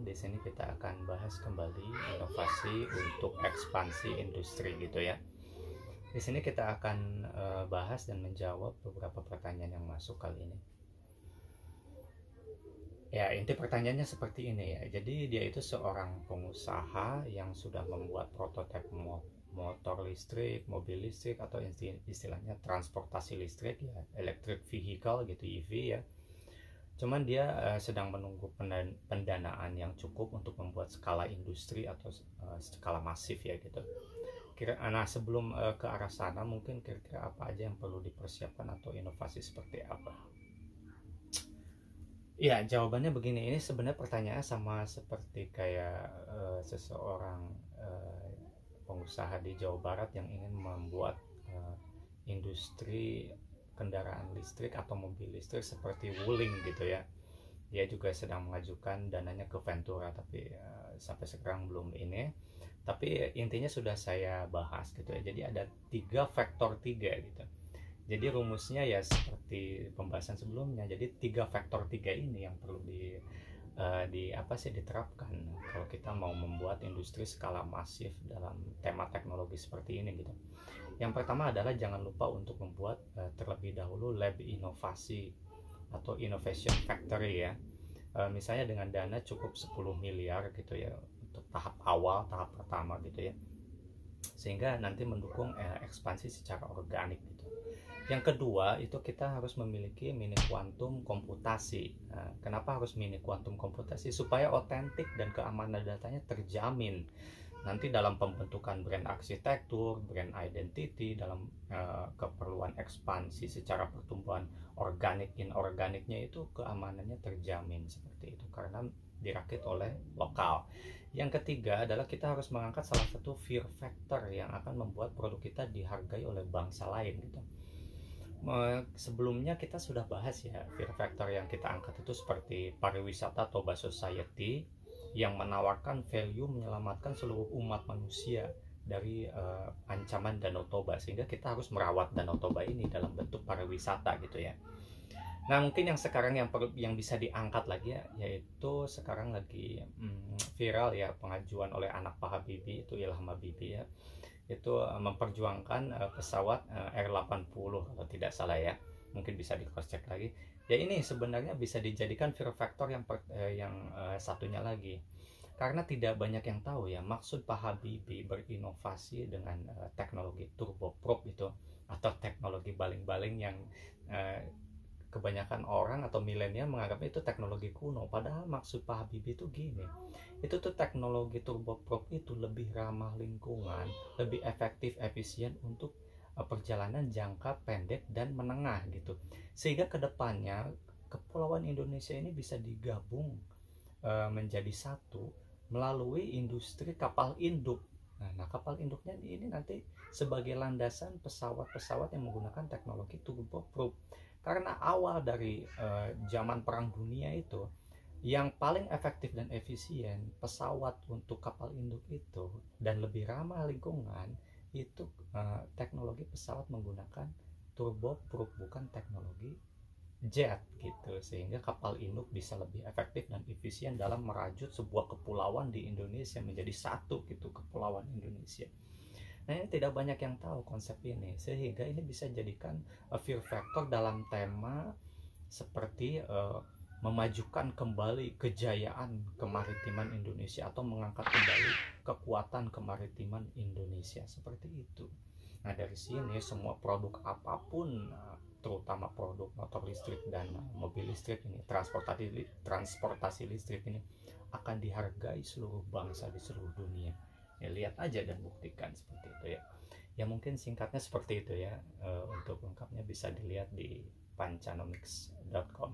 Di sini kita akan bahas kembali inovasi untuk ekspansi industri gitu ya. Di sini kita akan bahas dan menjawab beberapa pertanyaan yang masuk kali ini. Ya, inti pertanyaannya seperti ini ya. Jadi dia itu seorang pengusaha yang sudah membuat prototipe motor listrik, mobil listrik, atau istilahnya transportasi listrik ya, electric vehicle gitu, EV ya. Cuman dia sedang menunggu pendanaan yang cukup untuk membuat skala industri atau skala masif ya gitu. Nah, sebelum ke arah sana, mungkin kira-kira apa aja yang perlu dipersiapkan atau inovasi seperti apa? Ya, jawabannya begini. Ini sebenarnya pertanyaannya sama seperti kayak seseorang pengusaha di Jawa Barat yang ingin membuat industri kendaraan listrik atau mobil listrik seperti Wuling gitu ya. Dia juga sedang mengajukan dananya ke Ventura, tapi sampai sekarang belum ini. Tapi intinya sudah saya bahas gitu ya. Jadi ada 3 faktor 3 gitu. Jadi rumusnya ya seperti pembahasan sebelumnya. Jadi 3 faktor 3 ini yang perlu diterapkan kalau kita mau membuat industri skala masif dalam tema teknologi seperti ini gitu. Yang pertama adalah jangan lupa untuk membuat terlebih dahulu lab inovasi atau innovation factory ya. Misalnya dengan dana cukup 10 miliar gitu ya untuk tahap awal, tahap pertama gitu ya, sehingga nanti mendukung ekspansi secara organik gitu. Yang kedua itu kita harus memiliki mini kuantum komputasi. Nah, kenapa harus mini kuantum komputasi? Supaya otentik dan keamanan datanya terjamin nanti dalam pembentukan brand arsitektur, brand identity, dalam keperluan ekspansi secara pertumbuhan organik inorganiknya itu keamanannya terjamin seperti itu karena dirakit oleh lokal. Yang ketiga adalah kita harus mengangkat salah satu fear factor yang akan membuat produk kita dihargai oleh bangsa lain gitu. Sebelumnya kita sudah bahas ya, fear factor yang kita angkat itu seperti pariwisata Toba Society yang menawarkan value menyelamatkan seluruh umat manusia dari ancaman Danau Toba, sehingga kita harus merawat Danau Toba ini dalam bentuk pariwisata gitu ya. Nah, mungkin yang sekarang yang bisa diangkat lagi ya, yaitu sekarang lagi viral ya, pengajuan oleh anak Pak Habibie, itu Ilham Habibie ya, itu memperjuangkan pesawat R80 kalau tidak salah ya, mungkin bisa di cross check lagi ya. Ini sebenarnya bisa dijadikan fear factor yang satunya lagi, karena tidak banyak yang tahu ya maksud Pak Habibie berinovasi dengan teknologi turboprop itu atau teknologi baling-baling yang kebanyakan orang atau milenial menganggap itu teknologi kuno. Padahal maksud Pak Habibie itu gini, itu tuh teknologi turboprop itu lebih ramah lingkungan, lebih efektif, efisien untuk perjalanan jangka pendek dan menengah gitu. Sehingga kedepannya kepulauan Indonesia ini bisa digabung menjadi satu melalui industri kapal induk. Nah, kapal induknya ini nanti sebagai landasan pesawat-pesawat yang menggunakan teknologi turboprop. Karena awal dari zaman Perang Dunia itu, yang paling efektif dan efisien pesawat untuk kapal induk itu dan lebih ramah lingkungan itu teknologi pesawat menggunakan turboprop, bukan teknologi jet gitu, sehingga kapal induk bisa lebih efektif dan efisien dalam merajut sebuah kepulauan di Indonesia menjadi satu gitu, kepulauan Indonesia. Nah, ini tidak banyak yang tahu konsep ini, sehingga ini bisa jadikan fear factor dalam tema seperti memajukan kembali kejayaan kemaritiman Indonesia atau mengangkat kembali kekuatan kemaritiman Indonesia seperti itu. Nah, dari sini semua produk apapun, terutama produk motor listrik dan mobil listrik ini, transportasi listrik ini akan dihargai seluruh bangsa di seluruh dunia. Ya, lihat aja dan buktikan seperti itu ya. Ya, mungkin singkatnya seperti itu ya. Untuk lengkapnya bisa dilihat di pancanomics.com.